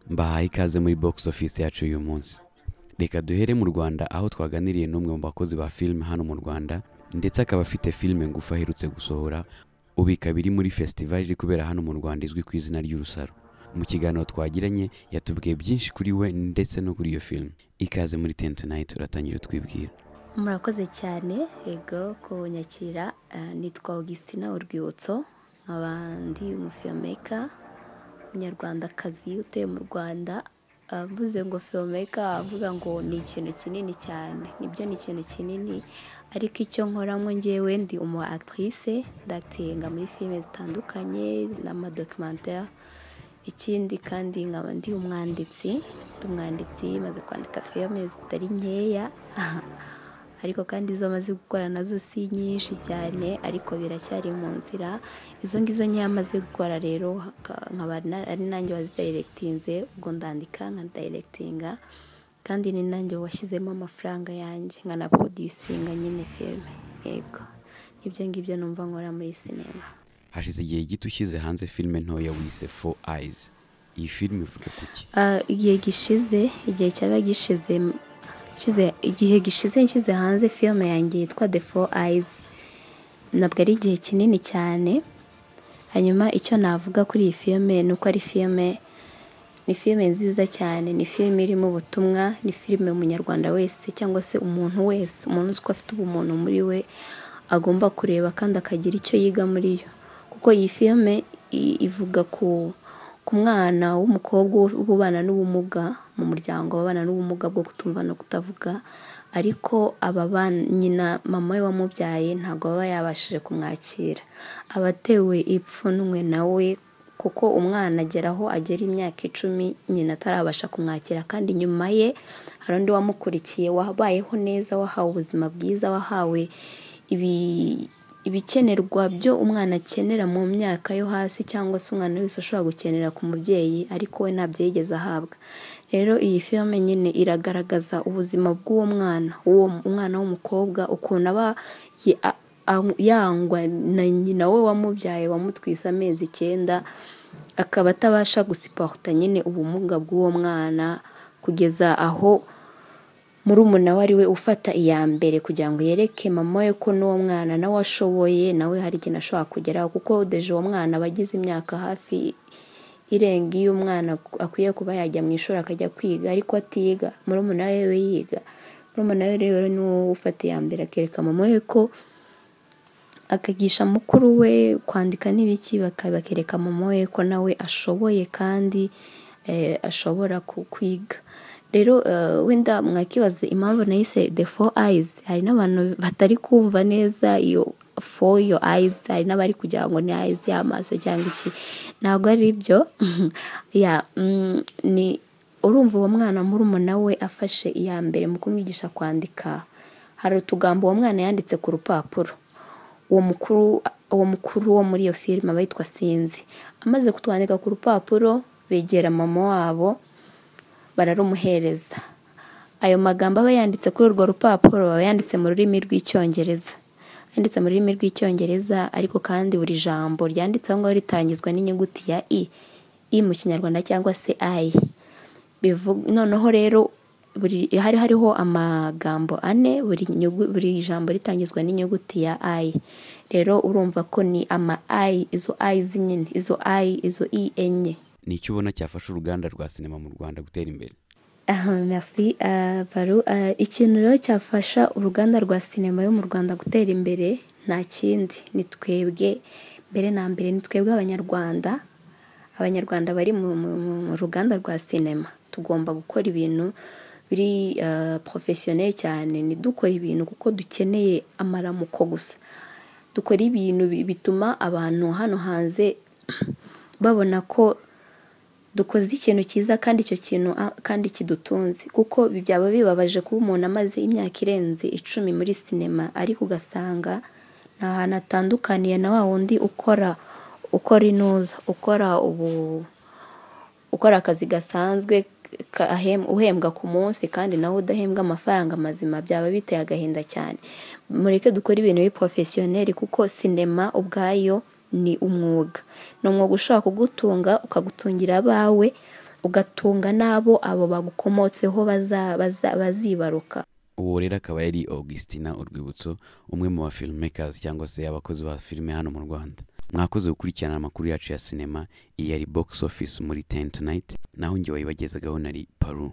Mbahaye ikaze muri box office yacu uyu munsi. Reka duhere mu Rwanda aho twaganiriye n'umwe mu bakozi ba film hano mu Rwanda ndetse akaba afite filme ngufi aherutse gusohora ubika biri muri festival iri kubera hano mu Rwanda izwi ku izina ry'Urusaro. Mu kiganiro twagiranye yatubwiye byinshi kuri we ndetse no kuri iyo film. Ikaze muri Ten Tonight uratangira utwibwira. Murakoze cyane yego kunyakira. Nitwa Augustina Urwibutso, nk'abandi umufilmmaker umunyarwandakazi utuye mu Rwanda. Mvuze ngo filmmaker avuga ngo ni ikintu kinini cyane, nibyo ni ikintu kinini, ariko icyo nkoramo njyewe ndi umu actrice, ndatinga muri filime zitandukanye n'amadocumentaire. Ikindi kandi nkaba ndi umwanditsi maze kwandika filime zitari nkeya ariko kandi izo maze gukora nazo si nyinshi cyane, ariko biracyari mu nzira. Izo ngizo nyamaze gukora rero nkaba ari nanjye wazidirectinze, ubwo ndandika nka directinga, kandi ni nanjye washyizemo amafaranga yanjye nkana producinga nyine filime. Yego ibyo ngibyo numva nkora muri sinema. Hashize igihe gito ushyize hanze filme ntoya wise Four Eyes. Iyi filme ivuga kuki? Igihe cyaba gishize nshyize hanze filime yanjye yitwa The Four Eyes. Ntabwo ari igihe kinini cyane. Hanyuma icyo navuga kuri iyi filime ni uko ari ni filime nziza cyane, ni filime irimo ubutumwa, ni filime umunyarwanda wese cyangwa se umuntu wese, umuntu uzi ko afite ubumuntu muri we agomba kureba kandi akagira icyo yiga muri yo. Kuko iyi filime ivuga ku mwana w'umukobwa ubana n'ubumuga mu muryango, abana n'ubumuga bwo kutumva no kutavuga, ariko nyina mama we wamubyaye ntabwo aba yabashije kumwakira, abatewe ipfunwe nawe kuko umwana ageraho agera imyaka 10 nyina atarabasha kumwakira, kandi nyuma ye hari undi wamukurikiye wabayeho neza, wahawe ubuzima bwiza, wahawe ibikenerwa byo umwana akenera mu myaka yo hasi, cyangwa se umwana wese ashobora gukenera ku mubyeyi, ariko we ntabyo yigeze ahabwa. Rero iyi filime nyine iragaragaza ubuzima bw'uwo umwana w'umukobwa, ukuntu aba yangwa na nyina we wamubyaye, wamutwise amezi 9, akaba atabasha gusiporta nyine ubumuga bw'uwo mwana, kugeza aho murumuna we ari we ufata iya mbere kugira ngo yereke mama we ko n'uwo mwana nawe ashoboye, nawe hari ikintu ashobora kugeraho, kuko deje uwo mwana abagize imyaka hafi irenga iyo umwana akwiye kuba yajya mu ishuri akajya kwiga, ariko atiga, murumuna we yiga. Murumuna we rero ni uwo ufata iya mbere akereka mama we ko, akagisha mukuru we kwandika n'ibiki, bakereka mama we ko nawe ashoboye kandi ashobora kwiga. Rero wenda mwakibaza impamvu nayise The Four Eyes. Hari n'abantu batari kumva neza iyo for your eyes, hari n'abari kugira ngo ni eyes y'amaso cyangwa iki, ntabwo ari byo. Ni urumva uwo mwana murumuna we afashe iya mbere mu kumwigisha kwandika, hari utugambo uwo mwana yanditse ku rupapuro. Uwo mukuru wo muri iyo filime aba yitwa Sinzi. Amaze kutwandika ku rupapuro, begera mama wabo bararumuhereza. Ayo magambo aba yanditse kuri urwo rupapuro aba yanditse mu rurimi rw'Icyongereza. Yanditse mu rurimi rw'Icyongereza, ariko kandi buri jambo ryanditse aho ngaho ritangizwa n'inyuguti ya I mu Kinyarwanda cyangwa se I. Noneho rero hariho amagambo 4, buri jambo ritangizwa n'inyuguti ya I. Rero urumva ko ni ama I, izo eyes nyine, izo I enye. Ni icyo ubona cyafasha uruganda rwa sinema mu Rwanda gutera imbere? Merci Baru. Ikintu rero cyafasha uruganda rwa sinema yo mu Rwanda gutera imbere nta kindi, ni twebwe mbere na mbere, ni twebwe abanyarwanda bari mu ruganda rwa sinema. Tugomba gukora ibintu biri professionnel cyane, ni dukora ibintu kuko dukeneye amaramuko gusa, dukora ibintu bituma abantu hano hanze babona ko dukoze ikintu cyiza, kandi icyo kintu kandi kidutunze. Kuko byaba bibabaje kuba umuntu amaze imyaka irenze 10 muri sinema, ariko ugasanga nta hantu atandukaniye na wa wundi ukora inuza, ukora akazi gasanzwe uhembwa ku munsi, kandi nawe udahembwa amafaranga mazima. Byaba biteye agahinda cyane. Mureke dukora ibintu biri professionnel, kuko sinema ubwayo ni umwuga. Ni umwuga ushobora kugutunga, ukagutungira abawe, ugatunga n'abo abo bagukomotseho bazibaruka. uwo rero akaba yari Augustina Urwibutso, umwe mu ba filmmakers cyangwa se abakozi ba filime hano mu Rwanda. Mwakoze gukurikirana amakuru yacu ya sinema. Iyi yari box office muri 10 Tonight, naho njye wayibagezagaho nari Paru.